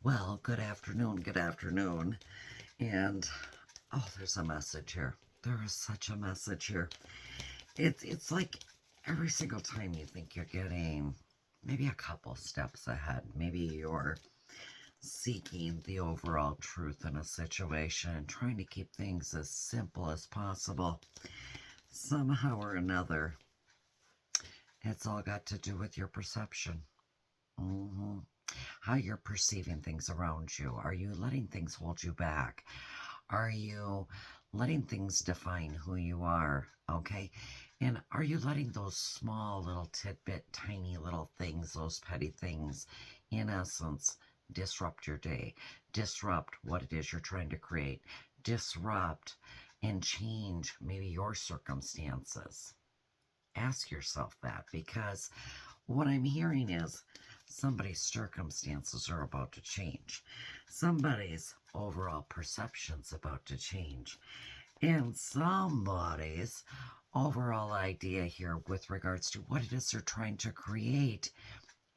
Well, good afternoon, good afternoon. And oh, there's a message here. There is such a message here. It's like every single time you think you're getting maybe a couple steps ahead. Maybe you're seeking the overall truth in a situation, trying to keep things as simple as possible. Somehow or another, it's all got to do with your perception. hmm How you're perceiving things around you. Are you letting things hold you back? Are you letting things define who you are? Okay. And are you letting those small little tidbit, tiny little things, those petty things, in essence, disrupt your day, disrupt what it is you're trying to create, disrupt and change maybe your circumstances? Ask yourself that, because what I'm hearing is somebody's circumstances are about to change. Somebody's overall perception's about to change. And somebody's overall idea here with regards to what it is they're trying to create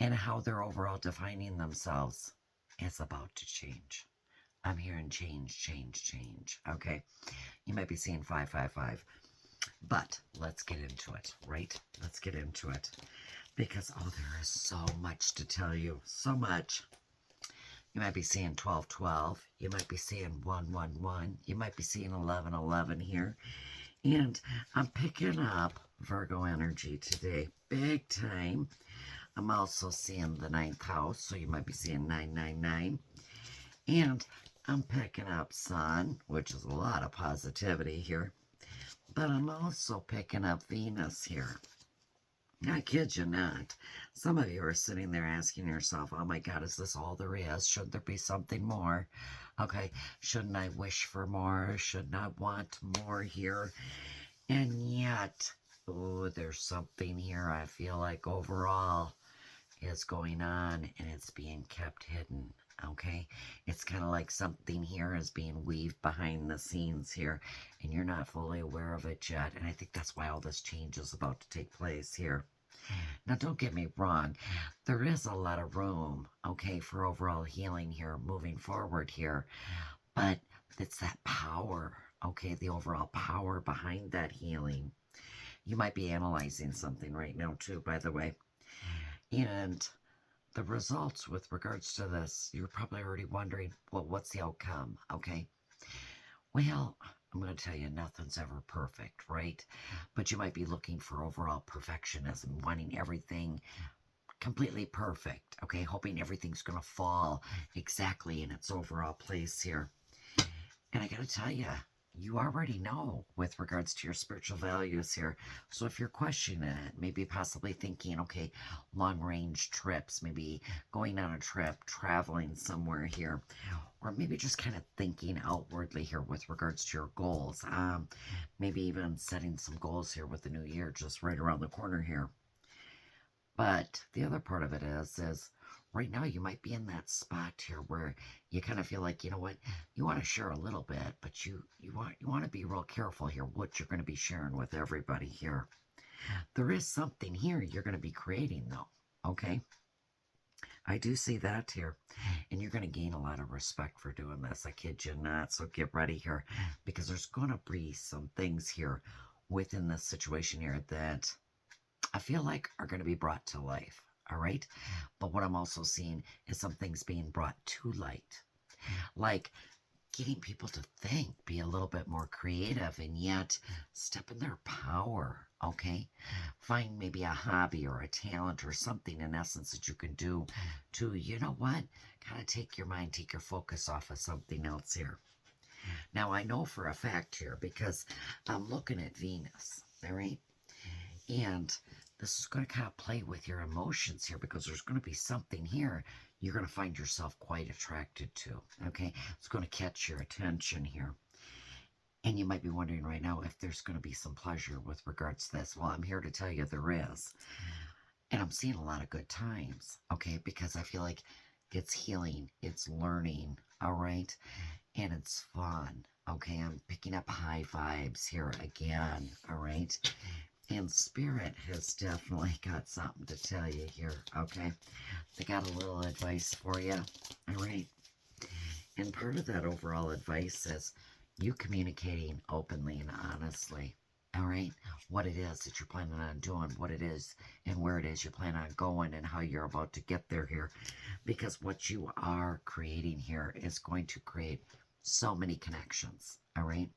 and how they're overall defining themselves is about to change. I'm hearing change, change, change. Okay. You might be seeing 555. But let's get into it, right? Let's get into it. Because, oh, there is so much to tell you. So much. You might be seeing 1212. You might be seeing 111. You might be seeing 1111 here. And I'm picking up Virgo energy today. Big time. I'm also seeing the ninth house. So you might be seeing 999. And I'm picking up Sun, which is a lot of positivity here. But I'm also picking up Venus here. I kid you not. Some of you are sitting there asking yourself, oh my God, is this all there is? Should there be something more? Okay, shouldn't I wish for more? Shouldn't I want more here? And yet, oh, there's something here I feel like overall is going on and it's being kept hidden. Okay, it's kind of like something here is being weaved behind the scenes here, and you're not fully aware of it yet. And I think that's why all this change is about to take place here. Now, don't get me wrong, there is a lot of room, okay, for overall healing here, moving forward here, but it's that power, okay, the overall power behind that healing. You might be analyzing something right now, too, by the way. And the results with regards to this, you're probably already wondering, well, what's the outcome? Okay. Well, I'm going to tell you, nothing's ever perfect, right? But you might be looking for overall perfectionism, wanting everything completely perfect, okay? Hoping everything's going to fall exactly in its overall place here. And I got to tell you, you already know with regards to your spiritual values here. So if you're questioning it, maybe possibly thinking, okay, long range trips, maybe going on a trip, traveling somewhere here, or maybe just kind of thinking outwardly here with regards to your goals. Maybe even setting some goals here with the new year just right around the corner here. But the other part of it is right now you might be in that spot here where you kind of feel like, you know what, you want to share a little bit, but you want to be real careful here what you're going to be sharing with everybody here. There is something here you're going to be creating though, okay? I do see that here. And you're going to gain a lot of respect for doing this. I kid you not. So get ready here because there's going to be some things here within this situation here that I feel like are going to be brought to life. All right. But what I'm also seeing is some things being brought to light. Like getting people to think, be a little bit more creative, and yet step in their power. Okay. Find maybe a hobby or a talent or something in essence that you can do to, you know what, kind of take your mind, take your focus off of something else here. Now, I know for a fact here because I'm looking at Venus. All right. And this is going to kind of play with your emotions here because there's going to be something here you're going to find yourself quite attracted to. Okay, it's going to catch your attention here. And you might be wondering right now if there's going to be some pleasure with regards to this. Well, I'm here to tell you there is. And I'm seeing a lot of good times, okay, because I feel like it's healing, it's learning, all right, and it's fun, okay. I'm picking up high vibes here again, all right. And Spirit has definitely got something to tell you here, okay? They got a little advice for you. All right. And part of that overall advice is you communicating openly and honestly. All right. What it is that you're planning on doing, what it is and where it is you plan on going, and how you're about to get there here. Because what you are creating here is going to create so many connections. All right.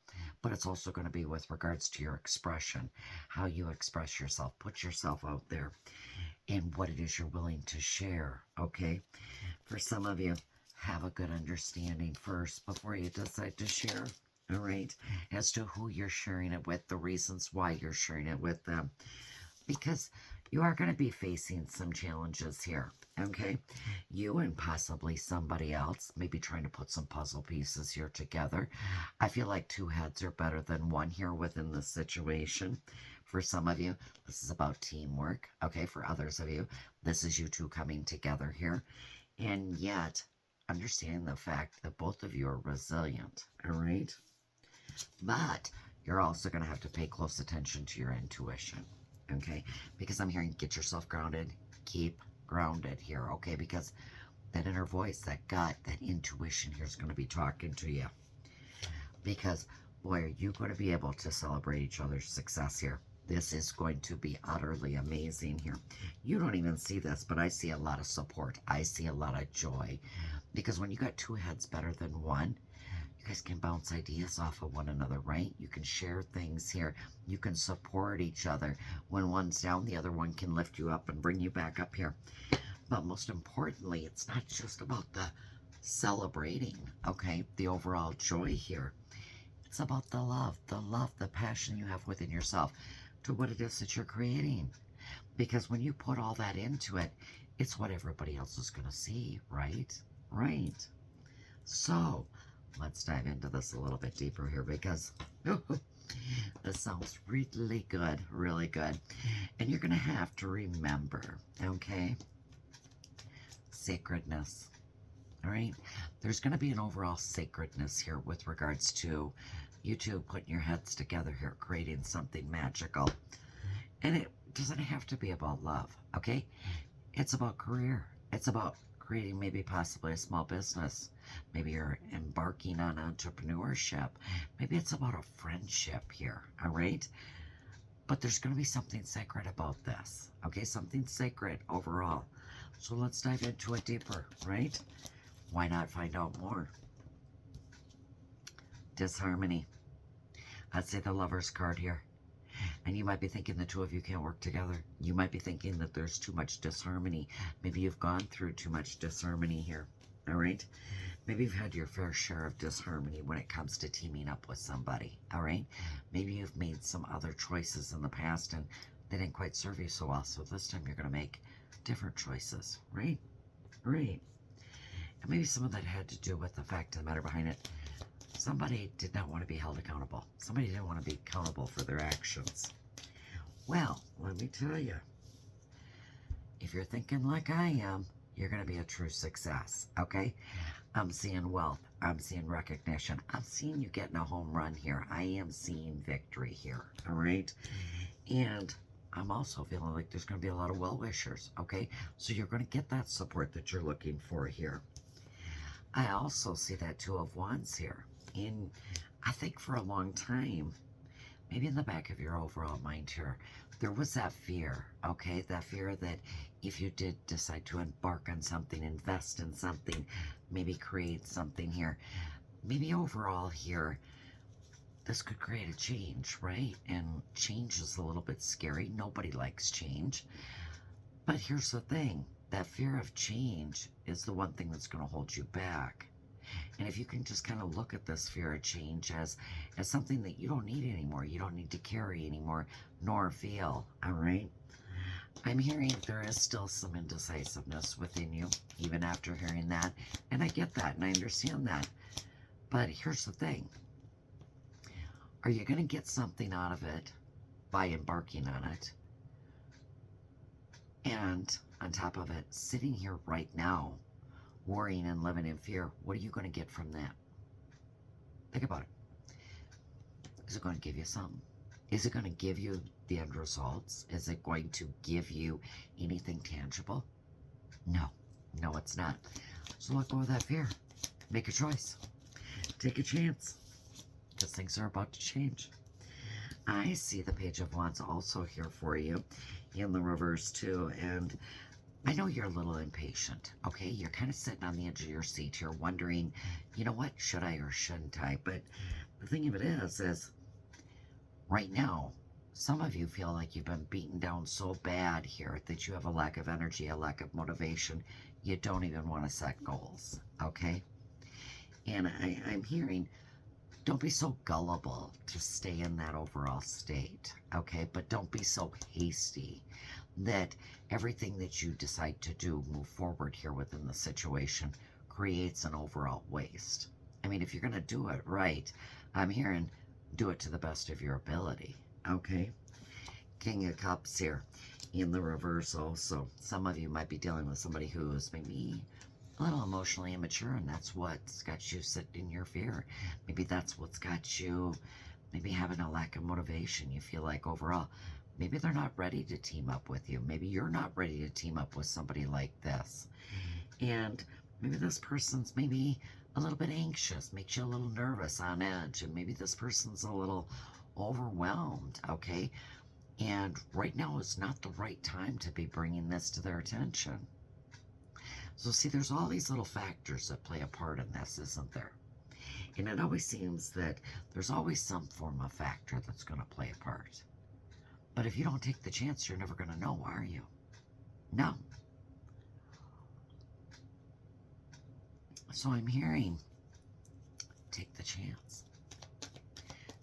But it's also going to be with regards to your expression, how you express yourself, put yourself out there, and what it is you're willing to share. Okay. For some of you, have a good understanding first before you decide to share. All right. As to who you're sharing it with, the reasons why you're sharing it with them. Because you are going to be facing some challenges here. Okay. You and possibly somebody else may be trying to put some puzzle pieces here together. I feel like two heads are better than one here within this situation. For some of you, this is about teamwork. Okay. For others of you, this is you two coming together here. And yet, understanding the fact that both of you are resilient, all right? But you're also going to have to pay close attention to your intuition, okay? Because I'm hearing get yourself grounded, keep grounded here, okay? Because that inner voice, that gut, that intuition here is going to be talking to you. Because, boy, are you going to be able to celebrate each other's success here. This is going to be utterly amazing here. You don't even see this, but I see a lot of support. I see a lot of joy. Because when you got two heads better than one, you guys can bounce ideas off of one another, right? You can share things here. You can support each other. When one's down, the other one can lift you up and bring you back up here. But most importantly, it's not just about the celebrating, okay? The overall joy here. It's about the love, the passion you have within yourself to what it is that you're creating. Because when you put all that into it, it's what everybody else is going to see, right? Right. So let's dive into this a little bit deeper here, because this sounds really good, really good. And you're going to have to remember, okay, sacredness. All right. There's going to be an overall sacredness here with regards to you two putting your heads together here, creating something magical. And it doesn't have to be about love, okay? It's about career. It's about creating maybe possibly a small business. Maybe you're embarking on entrepreneurship. Maybe it's about a friendship here, all right? But there's going to be something sacred about this, okay? Something sacred overall. So let's dive into it deeper, right? Why not find out more? Disharmony. I'd say the Lover's card here. And you might be thinking the two of you can't work together. You might be thinking that there's too much disharmony. Maybe you've gone through too much disharmony here. All right? Maybe you've had your fair share of disharmony when it comes to teaming up with somebody. All right? Maybe you've made some other choices in the past and they didn't quite serve you so well. So this time you're going to make different choices. Right? Right. And maybe some of that had to do with the fact of the matter behind it. Somebody did not want to be held accountable. Somebody didn't want to be accountable for their actions. Well, let me tell you, if you're thinking like I am, you're going to be a true success, okay? I'm seeing wealth. I'm seeing recognition. I'm seeing you getting a home run here. I am seeing victory here, all right? And I'm also feeling like there's going to be a lot of well-wishers, okay? So you're going to get that support that you're looking for here. I also see that Two of Wands here. And I think for a long time, maybe in the back of your overall mind here, there was that fear, okay? That fear that if you did decide to embark on something, invest in something, maybe create something here, maybe overall here, this could create a change, right? And change is a little bit scary. Nobody likes change. But here's the thing. That fear of change is the one thing that's going to hold you back. And if you can just kind of look at this fear of change as something that you don't need anymore, you don't need to carry anymore, nor feel, all right? I'm hearing there is still some indecisiveness within you, even after hearing that. And I get that, and I understand that. But here's the thing. Are you going to get something out of it by embarking on it? And on top of it, sitting here right now, worrying and living in fear, what are you going to get from that? Think about it. Is it going to give you something? Is it going to give you the end results? Is it going to give you anything tangible? No, it's not. So let go of that fear. Make a choice. Take a chance. Because things are about to change. I see the Page of Wands also here for you in the reverse too. And I know you're a little impatient, okay? You're kind of sitting on the edge of your seat here wondering, you know what, should I or shouldn't I? But the thing of it is right now, some of you feel like you've been beaten down so bad here that you have a lack of energy, a lack of motivation. You don't even want to set goals, okay? And I'm hearing, don't be so gullible to stay in that overall state, okay? But don't be so hasty that everything that you decide to do, move forward here within the situation, creates an overall waste. I mean, if you're going to do it right, I'm hearing do it to the best of your ability, okay? King of Cups here in the reverse also. Some of you might be dealing with somebody who is maybe a little emotionally immature, and that's what's got you sitting in your fear. Maybe that's what's got you maybe having a lack of motivation. You feel like overall, maybe they're not ready to team up with you. Maybe you're not ready to team up with somebody like this. And maybe this person's maybe a little bit anxious, makes you a little nervous, on edge, and maybe this person's a little overwhelmed, okay? And right now is not the right time to be bringing this to their attention. So see, there's all these little factors that play a part in this, isn't there? And it always seems that there's always some form of factor that's going to play a part. But if you don't take the chance, you're never going to know, are you? No. So I'm hearing, take the chance.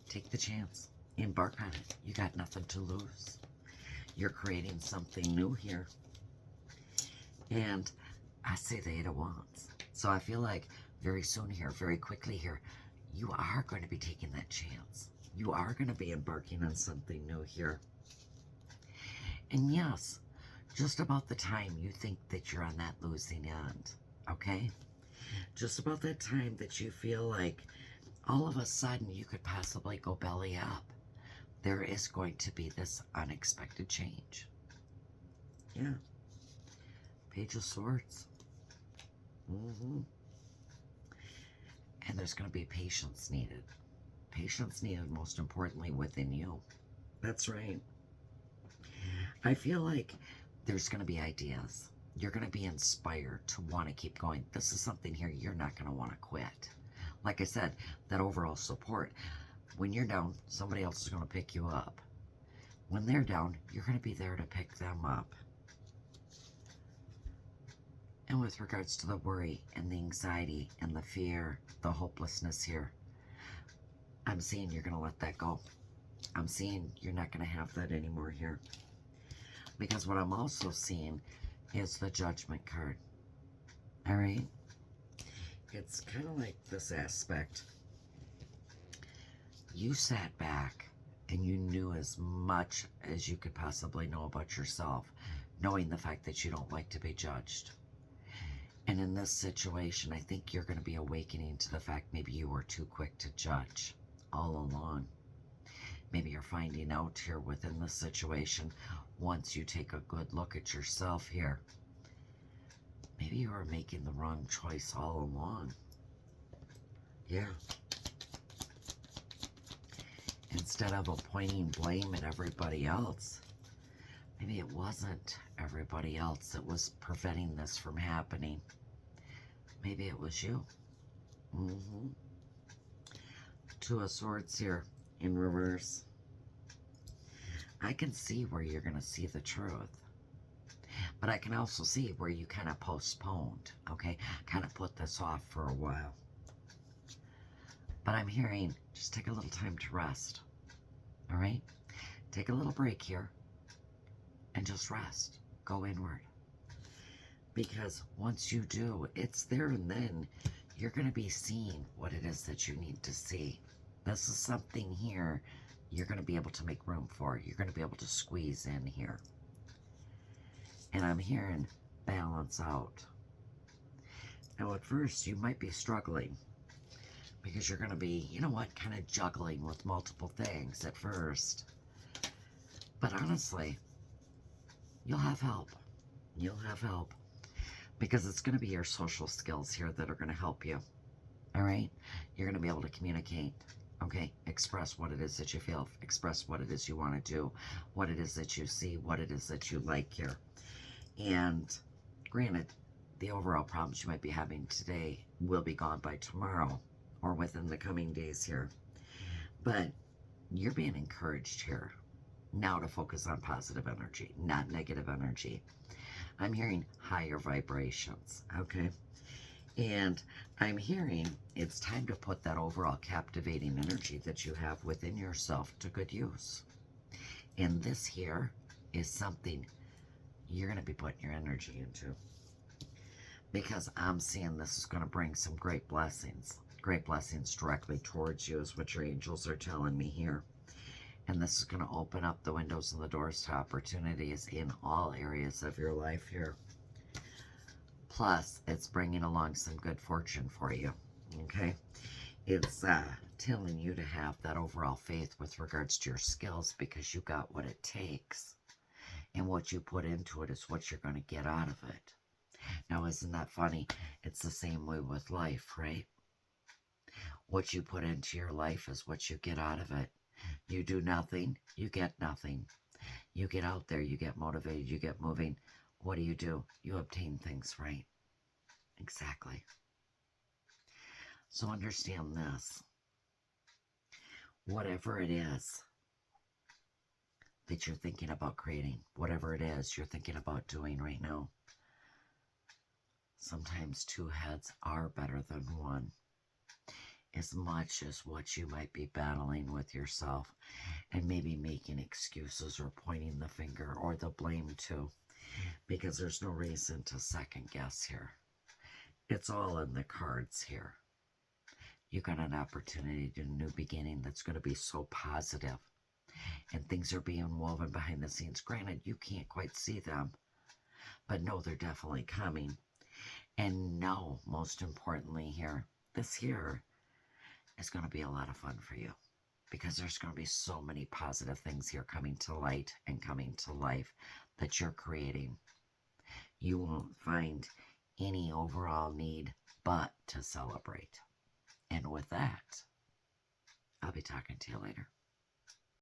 Take the chance. Embark on it. You got nothing to lose. You're creating something new here. And I say the Eight of Wands. So I feel like very soon here, very quickly here, you are going to be taking that chance. You are going to be embarking on something new here. And yes, just about the time you think that you're on that losing end, okay? Just about that time that you feel like all of a sudden you could possibly go belly up, there is going to be this unexpected change. Yeah. Page of Swords. And there's going to be patience needed. Patience needed, most importantly, within you. That's right. I feel like there's going to be ideas. You're going to be inspired to want to keep going. This is something here you're not going to want to quit. Like I said, that overall support. When you're down, somebody else is going to pick you up. When they're down, you're going to be there to pick them up. And with regards to the worry and the anxiety and the fear, the hopelessness here, I'm seeing you're going to let that go. I'm seeing you're not going to have that anymore here. Because what I'm also seeing is the Judgment card. All right? It's kind of like this aspect. You sat back and you knew as much as you could possibly know about yourself, knowing the fact that you don't like to be judged. And in this situation, I think you're going to be awakening to the fact maybe you were too quick to judge all along. Maybe you're finding out here within this situation, once you take a good look at yourself here, maybe you were making the wrong choice all along. Yeah. Instead of pointing blame at everybody else, maybe it wasn't everybody else that was preventing this from happening. Maybe it was you. Two of Swords here in reverse. I can see where you're going to see the truth. But I can also see where you kind of postponed, okay? Kind of put this off for a while. But I'm hearing, just take a little time to rest, all right? Take a little break here and just rest. Go inward. Because once you do, it's there and then you're going to be seeing what it is that you need to see. This is something here you're going to be able to make room for. You're going to be able to squeeze in here. And I'm hearing balance out. Now at first you might be struggling because you're going to be, you know what, kind of juggling with multiple things at first. But honestly, you'll have help. You'll have help. because it's going to be your social skills here that are going to help you. All right? You're going to be able to communicate. Okay? Express what it is that you feel. Express what it is you want to do. What it is that you see. What it is that you like here. And granted, the overall problems you might be having today will be gone by tomorrow or within the coming days here. But you're being encouraged here now to focus on positive energy, not negative energy. I'm hearing higher vibrations, okay? And I'm hearing it's time to put that overall captivating energy that you have within yourself to good use. And this here is something you're going to be putting your energy into, because I'm seeing this is going to bring some great blessings. Great blessings directly towards you is what your angels are telling me here. And this is going to open up the windows and the doors to opportunities in all areas of your life here. Plus, it's bringing along some good fortune for you, okay? It's telling you to have that overall faith with regards to your skills, because you got what it takes. And what you put into it is what you're going to get out of it. Now, isn't that funny? It's the same way with life, right? What you put into your life is what you get out of it. You do nothing, you get nothing. You get out there, you get motivated, you get moving. What do? You obtain things, right? Exactly. So understand this. Whatever it is that you're thinking about creating, whatever it is you're thinking about doing right now, sometimes two heads are better than one. As much as what you might be battling with yourself and maybe making excuses or pointing the finger or the blame to, because there's no reason to second guess here. It's all in the cards here. You got an opportunity to a new beginning that's going to be so positive, and things are being woven behind the scenes. Granted, you can't quite see them, but no, they're definitely coming. And no, most importantly here, this here is going to be a lot of fun for you, because there's going to be so many positive things here coming to light and coming to life that you're creating. You won't find any overall need but to celebrate. And with that, I'll be talking to you later.